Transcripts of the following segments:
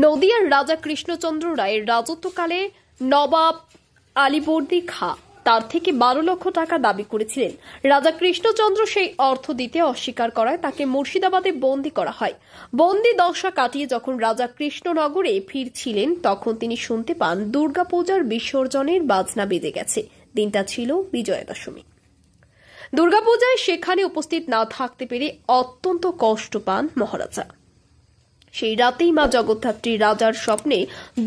নদিয়ার রাজা কৃষ্ণচন্দ্র রায়ের রাজত্বকালে নবাব আলীবর্দী খাঁ তার থেকে 12 লক্ষ টাকা দাবি করেছিলেন। রাজা কৃষ্ণচন্দ্র সেই অর্থ দিতে অস্বীকার করায় তাকে মুর্শিদাবাদে বন্দী করা হয়। বন্দী দশা কাটিয়ে যখন রাজা কৃষ্ণনগরে ফিরছিলেন তখন তিনি শুনতে পান দুর্গাপূজার বিসর্জনের বাজনা বেজে গেছে। দিনটা ছিল বিজয়া দশমী। দুর্গাপূজায় সেখানে উপস্থিত না থাকতে পেরে অত্যন্ত কষ্ট পান মহারাজা। সেই রাতেই মা জগদ্ধাত্রী রাজার স্বপ্নে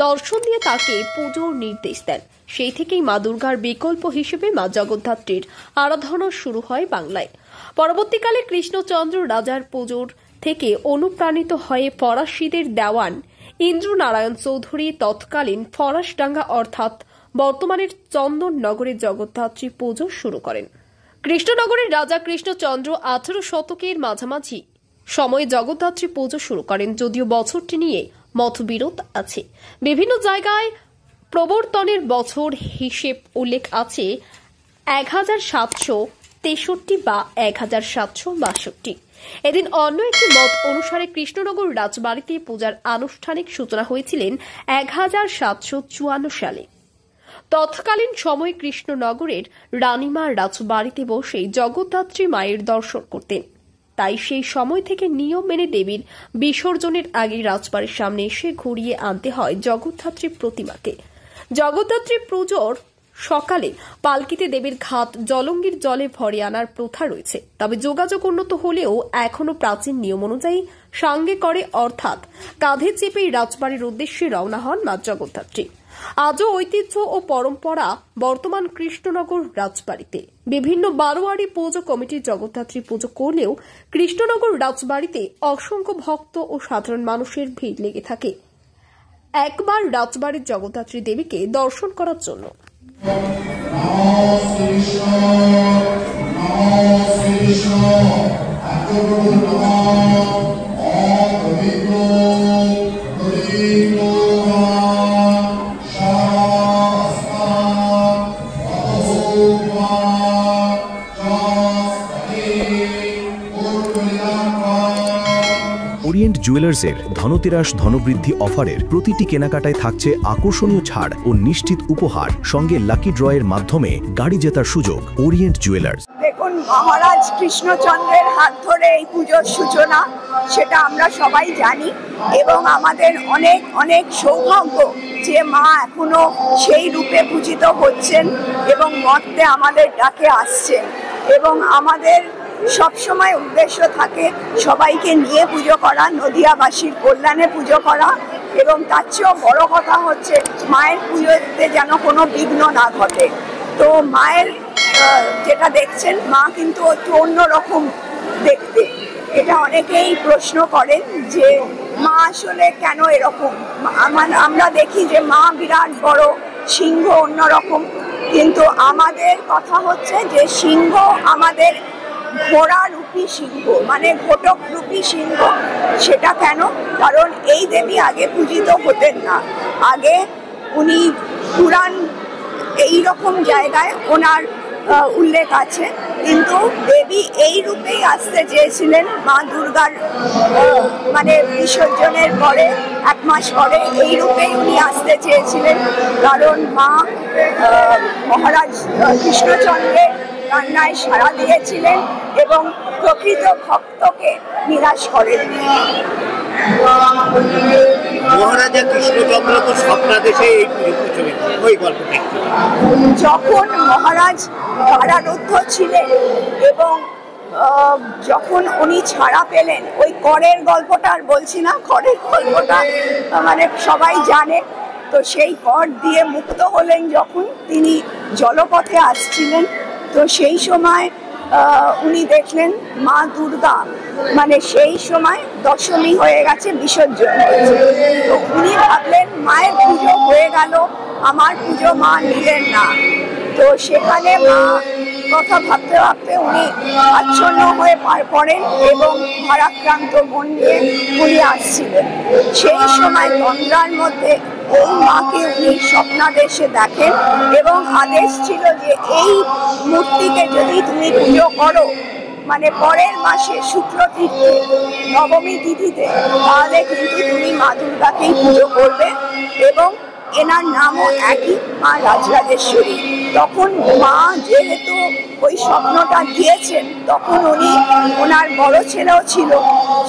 দর্শন দিয়ে তাকে পুজোর নির্দেশ দেন। সেই থেকেই মা দুর্গার বিকল্প হিসেবে মা জগদ্ধাত্রীর আরাধনা শুরু হয় বাংলায়। পরবর্তীকালে কৃষ্ণচন্দ্র রাজার পুজোর থেকে অনুপ্রাণিত হয়ে ফরাসিদের দেওয়ান ইন্দ্রনারায়ণ চৌধুরী তৎকালীন ফরাসডাঙ্গা অর্থাৎ বর্তমানের চন্দননগরে জগদ্ধাত্রী পুজো শুরু করেন। কৃষ্ণনগরের রাজা কৃষ্ণচন্দ্র 18 শতকের মাঝামাঝি সময়ে জগদ্ধাত্রী পুজো শুরু করেন, যদিও বছরটি নিয়ে মতবিরোধ আছে। বিভিন্ন জায়গায় প্রবর্তনের বছর হিসেব উল্লেখ আছে 1763 বা 1762। এদিন অন্য একটি মত অনুসারে কৃষ্ণনগর রাজবাড়িতে পূজার আনুষ্ঠানিক সূচনা হয়েছিলেন 1754 সালে। তৎকালীন সময়ে কৃষ্ণনগরের রানীমা রাজবাড়িতে বসে জগদ্ধাত্রী মায়ের দর্শন করতেন। তাই সেই সময় থেকে নিয়ম মেনে দেবীর বিসর্জনের আগে রাজবাড়ির সামনে এসে ঘুরিয়ে আনতে হয় জগদ্ধাত্রী প্রতিমাকে। জগদ্ধাত্রী পুজোর সকালে পালকিতে দেবীর ঘাট জলঙ্গির জলে ভরে আনার প্রথা রয়েছে। তবে যোগাযোগ উন্নত হলেও এখনো প্রাচীন নিয়ম অনুযায়ী সাঙ্গে করে অর্থাৎ কাঁধে চেপেই রাজবাড়ির উদ্দেশ্যে রওনা হন মা জগদ্ধাত্রী। আজও ঐতিহ্য ও পরম্পরা বর্তমান কৃষ্ণনগর রাজবাড়িতে। বিভিন্ন বারোয়ারি পুজো কমিটির জগদ্ধাত্রী পুজো করলেও কৃষ্ণনগর রাজবাড়িতে অসংখ্য ভক্ত ও সাধারণ মানুষের ভিড় লেগে থাকে একবার রাজবাড়ির জগদ্ধাত্রী দেবীকে দর্শন করার জন্য। ওরিয়েন্ট জুয়েলার্সের ধনতেরাস ধনবৃদ্ধি অফারের প্রতিটি কেনাকাটায় থাকছে আকর্ষণীয় ছাড় ও নিশ্চিত উপহার, সঙ্গে লাকি ড্রয়ের মাধ্যমে গাড়ি জেতার সুযোগ। Orient jewellers. দেখুন, মহারাজ কৃষ্ণচন্দ্রের হাত ধরে এই পুজোর সূচনা, সেটা আমরা সবাই জানি এবং আমাদের অনেক অনেক সৌভাগ্য যে মা এখনো সেই রূপে পূজিত হচ্ছেন এবং মর্তে আমাদের ডাকে আসছেন এবং আমাদের সবসময় উদ্দেশ্য থাকে সবাইকে নিয়ে পুজো করা, নদিয়াবাসীর কল্যাণে পুজো করা এবং তার চেয়েও বড় কথা হচ্ছে মায়ের পুজোতে যেন কোনো বিঘ্ন না ঘটে। তো মায়ের যেটা দেখছেন, মা কিন্তু একটু অন্যরকম দেখতে। এটা অনেকেই প্রশ্ন করেন যে মা আসলে কেন এরকম। আমরা দেখি যে মা বিরাট বড়, সিংহ অন্যরকম, কিন্তু আমাদের কথা হচ্ছে যে সিংহ আমাদের ঘোড়া রূপী সিংহ, মানে ঘটক রূপী সিংহ। সেটা কেন? কারণ এই দেবী আগে পূজিত হতেন না। আগে উনি পুরাণ এইরকম জায়গায় ওনার উল্লেখ আছে, কিন্তু দেবী এই রূপেই আসতে চেয়েছিলেন। মা দুর্গার মানে বিসর্জনের পরে 1 মাস পরে এই রূপেই উনি আসতে চেয়েছিলেন, কারণ মা মহারাজ কৃষ্ণচন্দ্রের কান্নায় সাড়া দিয়েছিলেন এবং প্রকৃত ভক্তকে নিরাশ করেননি। মহারাজা কৃষ্ণচন্দ্র তো স্বপ্নাদেশে এই পুজো চলেন, ওই গল্পটা যখন মহারাজ কারারুদ্ধ ছিলেন এবং যখন উনি ছাড়া পেলেন, ওই করের গল্পটা আর বলছি না, করের গল্পটা মানে সবাই জানে। তো সেই কর দিয়ে মুক্ত হলেন যখন তিনি জলপথে আসছিলেন, তো সেই সময় উনি দেখলেন মা দুর্গা, মানে সেই সময় দশমী হয়ে গেছে, বিসর্জন হয়েছে। তো উনি ভাবলেন মায়ের পুজো হয়ে গেল, আমার পুজো মা নিলেন না। তো সেখানে মা কথা ভাবতে ভাবতে উনি আচ্ছন্ন হয়ে পড়েন এবং ভারাক্রান্ত মন নিয়ে উনি আসছিলেন। সেই সময় তন্দ্রার মধ্যে এই মাকে উনি স্বপ্নাদেশে দেখেন এবং আদেশ ছিল যে এই মূর্তিকে যদি তুমি পুজো করো মানে পরের মাসে শুক্ল তীর্থে নবমী তিথিতে, তাহলে কিন্তু তুমি মা দুর্গাকেই পুজো করবে। এবং এনার নামও একই, মা রাজরাজেশ্বরী। তখন মা যেহেতু ওই স্বপ্নটা দিয়েছেন, তখন উনি ওনার বড় ছেলেও ছিল,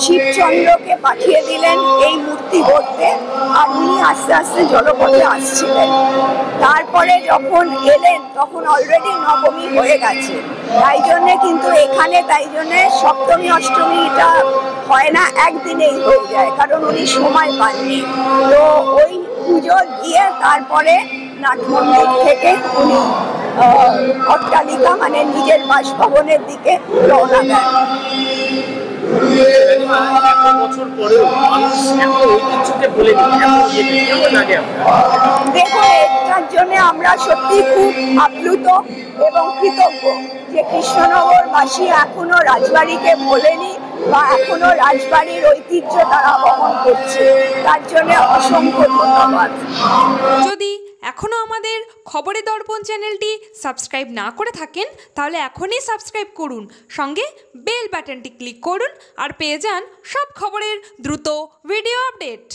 শিবচন্দ্রকে পাঠিয়ে দিলেন এই মূর্তি গড়তে, আর উনি আস্তে আস্তে জলপথে আসছিলেন। তারপরে যখন এলেন তখন অলরেডি নবমী হয়ে গেছে, তাই জন্যে কিন্তু এখানে সপ্তমী অষ্টমীটা হয় না, একদিনেই হয়ে যায়, কারণ উনি সময় পাননি। তো ওই পুজো দিয়ে তারপরে নাট মন্দির থেকে উনি অট্টালিকা মানে নিজের বাসভবনের দিকে রওনা দেন। বছর পরেও মানুষ ঐতিহ্যকে বলে কেমন লাগে? দেখো, এটার জন্য আমরা সত্যি খুব আপ্লুত এবং কৃতজ্ঞ যে কৃষ্ণনগরবাসী এখনো রাজবাড়িকে ভোলেনি বা এখনো রাজবাড়ির ঐতিহ্য তারা বহন করছে, তার জন্য অসংখ্য ধন্যবাদ। যদি এখনও আমাদের খবরের দর্পণ চ্যানেলটি সাবস্ক্রাইব না করে থাকেন তাহলে এখনই সাবস্ক্রাইব করুন, সঙ্গে বেল বাটনটি ক্লিক করুন আর পেয়ে যান সব খবরের দ্রুত ভিডিও আপডেট।